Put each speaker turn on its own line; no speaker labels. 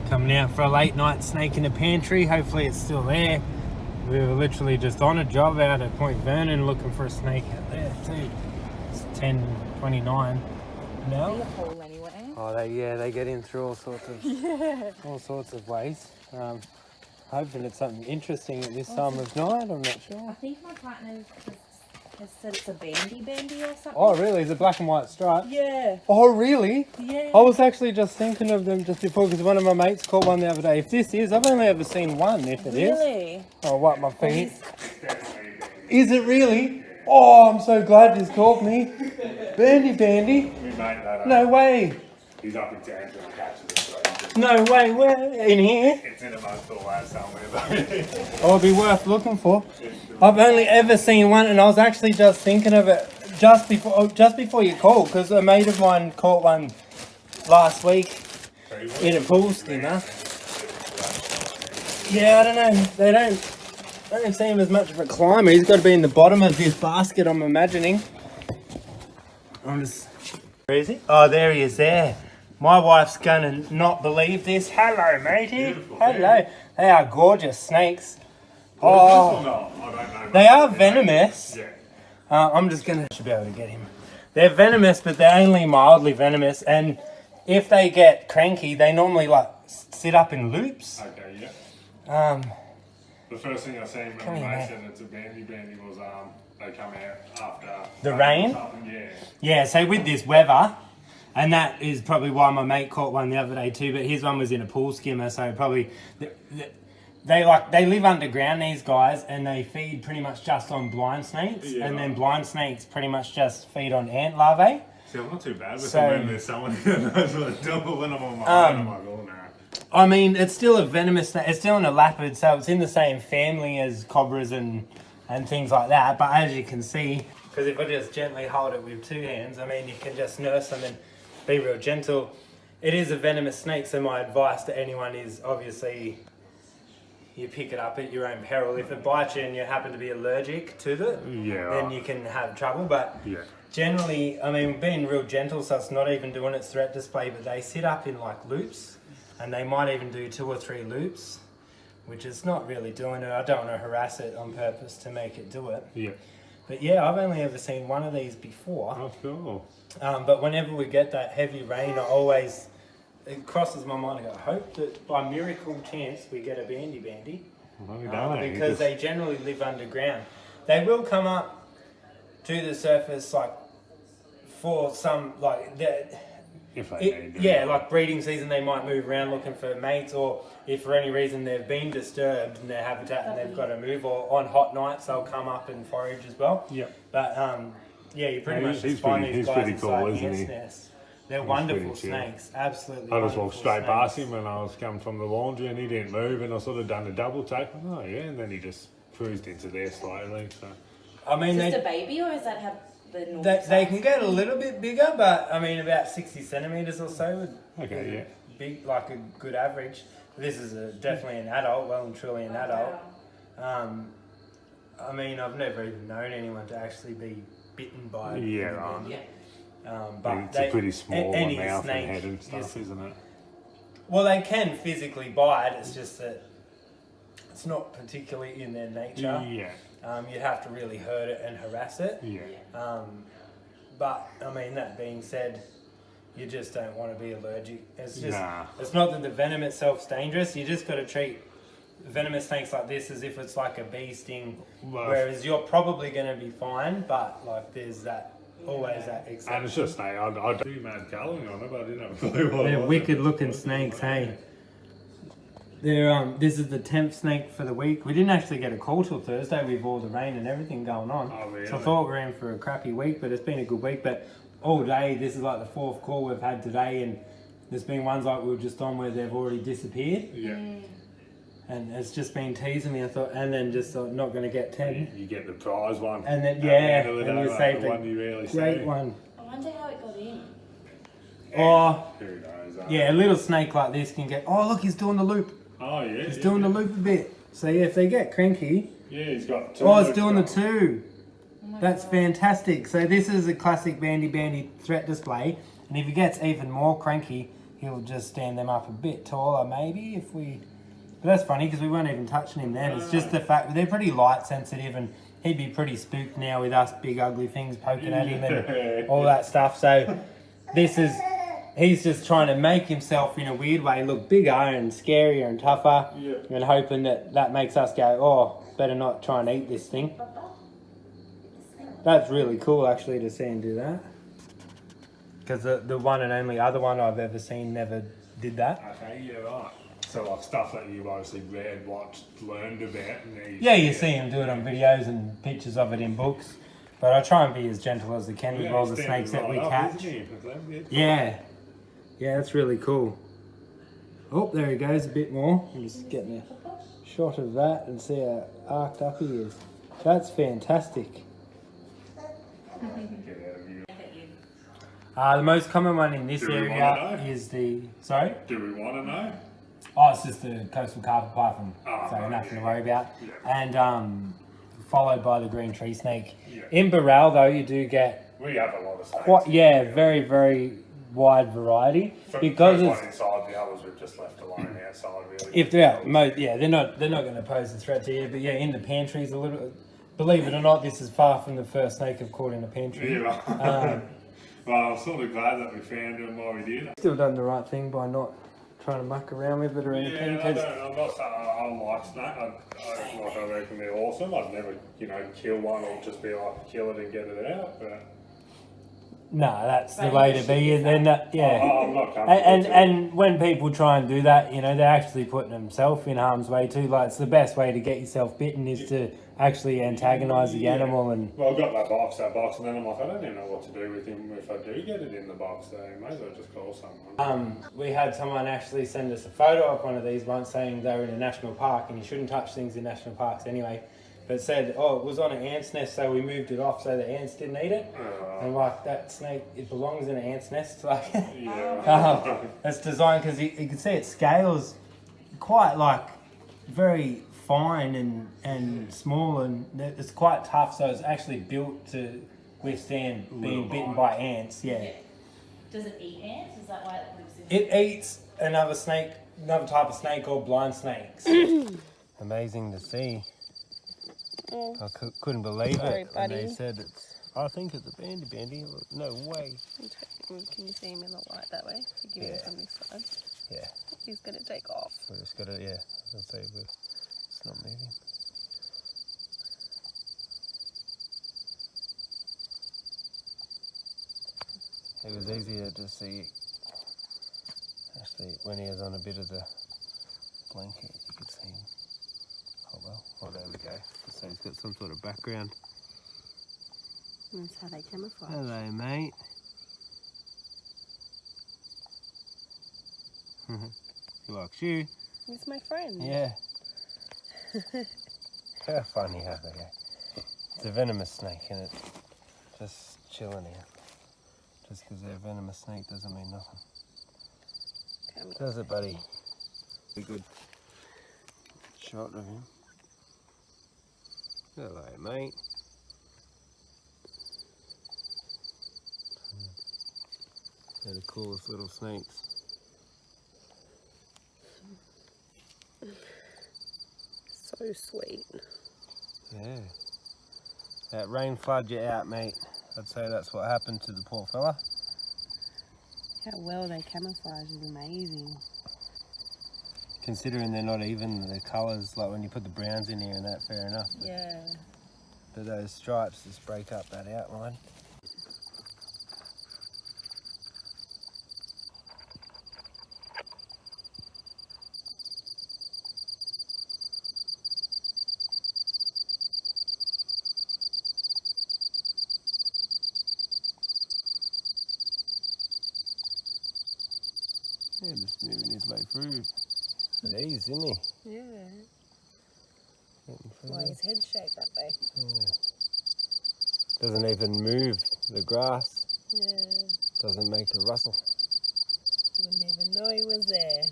Coming out for a late night snake in the pantry. Hopefully it's still there. We were literally just on a job out at Point Vernon looking for a snake out there too. It's 10:29 now.
See a hole anyway.
Oh, they get in through all sorts of all sorts of ways. Hoping it's something interesting at this time of night. I'm not
I
sure.
think my partner has said it's a bandy or something.
Oh, really? Is it black and white stripe?
Yeah.
Oh, really?
Yeah.
I was actually just thinking of them just before because one of my mates caught one the other day. If this is, I've only ever seen one. If it is,
Really?
I'll wipe my feet. Is it really? Oh, I'm so glad this caught me. Bandy.
We made that up.
No way.
He's up in town to catch it.
No way. Where? In here?
It's in amongst all that somewhere.
Oh, it'll be worth looking for. I've only ever seen one, and I was actually just thinking of it just before you called, because a mate of mine caught one last week in a pool skimmer. Yeah, I don't know. They don't seem as much of a climber. He's got to be in the bottom of this basket, I'm imagining. Where is he? Oh, there he is there. My wife's gonna not believe this. Hello, matey. Hello. They are gorgeous snakes. Oh,
No, I don't know.
they are venomous.
Yeah.
I'm just gonna should be able to get him. They're venomous, but they're only mildly venomous. And if they get cranky, they normally like sit up in loops.
Okay, yeah. The first thing I seen when
Come
the
here,
mate
mate.
said it's a bandy was they come out after
The rain?
Yeah.
Yeah. So with this weather, and that is probably why my mate caught one the other day too. But his one was in a pool skimmer, so probably they live underground, these guys, and they feed pretty much just on blind snakes,
Yeah,
and then
right.
blind snakes pretty much just feed on ant larvae.
See, I'm not too bad with
So-
them when there's someone who knows what they're doing when I'm on my own. I'm like, oh no.
I mean, it's still a venomous snake. It's still an elapid, so it's in the same family as cobras and things like that. But as you can see, because if I just gently hold it with two hands, I mean, you can just nurse them and be real gentle. It is a venomous snake, so my advice to anyone is obviously you pick it up at your own peril. If it bites you and you happen to be allergic to it,
Yeah.
then you can have trouble. But
Yeah.
generally, I mean, being real gentle, so it's not even doing its threat display, but they sit up in like loops, and they might even do 2 or 3 loops, which is not really doing it. I don't want to harass it on purpose to make it do it.
Yeah.
But yeah, I've only ever seen one of these before.
Oh, cool.
But whenever we get that heavy rain, it crosses my mind. I go, hope that by miracle chance we get a bandy.
Well, we don't know.
Because they generally live underground. They will come up to the surface like for some like that.
If they need to.
Yeah, like breeding season, they might move around looking for mates, or if for any reason they've been disturbed in their habitat and they've got to move, or on hot nights they'll come up and forage as well.
Yep.
But yeah, you pretty
Yeah,
much
he's
just find
pretty-
these
he's
guys
pretty cool,
inside
isn't
ants'
he?
nests. They're
He's
wonderful
pretty chill.
snakes, absolutely.
I just walked
wonderful
straight past
snakes.
him when I was coming from the laundry and he didn't move and I sort of done a double take. Oh yeah, and then he just cruised into there slightly. So
I mean,
Is this
they
a baby or is that how the normal
they
size?
can get a little bit bigger, but I mean about 60 centimeters or so would
okay, yeah.
big, like a good average. This is definitely an adult, well and truly an adult. I mean, I've never even known anyone to actually be bitten by.
Yeah, right.
Yeah.
But
It's a pretty small
any
mouth
snake
and head and stuff,
is-
isn't it?
Well, they can physically bite. It's just that it's not particularly in their nature.
Yeah,
You'd have to really hurt it and harass it.
yeah.
But I mean, that being said, you just don't want to be allergic. It's just,
Nah.
it's not that the venom itself's dangerous. You just got to treat venomous snakes like this as if it's like a bee sting.
Well,
Whereas you're probably going to be fine, but like there's that always that exception.
And it's just, I do mad colouring on it, but I didn't have a clue what it
They're
was.
wicked looking snakes, hey. They're this is the 10th snake for the week. We didn't actually get a call till Thursday with all the rain and everything going on.
Oh, really?
So I thought we were in for a crappy week, but it's been a good week. But all day, this is like the 4th call we've had today, and there's been ones like we were just on where they've already disappeared.
Yeah.
And it's just been teasing me, I thought, and then just thought, not going to get 10.
You get the prize one.
And then,
At the
yeah,
end of the
and
day,
you
like,
saved
the
a
one you really
great
see.
one.
I wonder how it got in.
Oh,
Who knows?
yeah, a little snake like this can get, oh, look, he's doing the loop.
Oh, yeah.
He's doing the loop a bit. So yeah, if they get cranky,
Yeah, he's got 2.
oh, it's
loops
doing the
going.
2.
Oh my
That's
God.
fantastic. So this is a classic Bandy threat display. And if he gets even more cranky, he'll just stand them up a bit taller maybe if we... But that's funny because we weren't even touching him then. It's just the fact that they're pretty light sensitive and he'd be pretty spooked now with us big ugly things poking at him and all that stuff. So he's just trying to make himself in a weird way look bigger and scarier and tougher and hoping that makes us go, oh, better not try and eat this thing. That's really cool actually to see him do that. Because the one and only other one I've ever seen never did that.
Okay, yeah, right. So like stuff that you've obviously read, watched, learned about. And
you see him do it on videos and pictures of it in books. But I try and be as gentle as I can with all the snakes that we catch. Yeah, that's really cool. Oh, there he goes a bit more. I'm just getting a shot of that and see how arced up he is. That's fantastic. The most common one in this area is the... Sorry?
Do we want to know?
Oh, it's just the coastal carpet python, so nothing to worry about. Yeah. And followed by the green tree snake. Yeah. In Burrell, though, you do get...
We have a lot of snakes.
Very, very wide variety. Because
it's one inside, the others we've just left alone outside, really.
If they're out, they're not going to pose a threat to you. But in the pantries a little... Believe it or not, this is far from the first snake I've caught in a pantry.
Yeah. Well, I'm sort of glad that we found him while we did.
Still done the right thing by not trying to muck around with it or anything.
I'm not saying I like snake. I reckon they're awesome. I'd never, kill one or just be like, kill it and get it out. But
no, that's the way to be. And then,
I'm not comfortable.
And when people try and do that, they're actually putting themselves in harm's way too. Like, it's the best way to get yourself bitten is to actually antagonise the animal. And
well, I got that box, and then I'm like, I don't even know what to do with him if I do get it in the box. So may as well just call someone.
We had someone actually send us a photo of one of these once, saying they were in a national park, and you shouldn't touch things in national parks anyway. But it said, it was on an ant's nest, so we moved it off so the ants didn't eat it. And like that snake, it belongs in an ant's nest. Like, it's designed because you can see it scales quite like very fine and small, and it's quite tough. So it's actually built to withstand being bitten by ants. Yeah.
Does it eat ants? Is that why it lives in?
It eats another type of snake called blind snakes. Amazing to see. I couldn't believe it when they said it's... I think it's a bandy. No way.
Can you see him in the light that way? Give him from this side.
Yeah.
He's going to take off.
We just got to, let's see, it's not moving. It was easier to see, actually, when he was on a bit of the blanket, you could see him. Oh, there we go. So he's got some sort of background.
That's how they camouflage.
Hello, mate. He likes you.
He's my friend.
Yeah. How funny are they? It's a venomous snake and it's just chilling here. Just because they're a venomous snake doesn't mean nothing. Does it, buddy? A good shot of him. Hello, mate. They're the coolest little snakes.
So sweet.
Yeah. That rain flooded you out, mate. I'd say that's what happened to the poor fella.
How well they camouflage is amazing.
Considering they're not even the colours, like when you put the browns in here and that, fair enough.
Yeah.
But those stripes just break up that outline. Yeah, just moving his way through. At ease, isn't he?
Yeah. Why his head's shaped that way.
Yeah. Doesn't even move the grass.
Yeah.
Doesn't make a rustle.
You wouldn't even know he was there.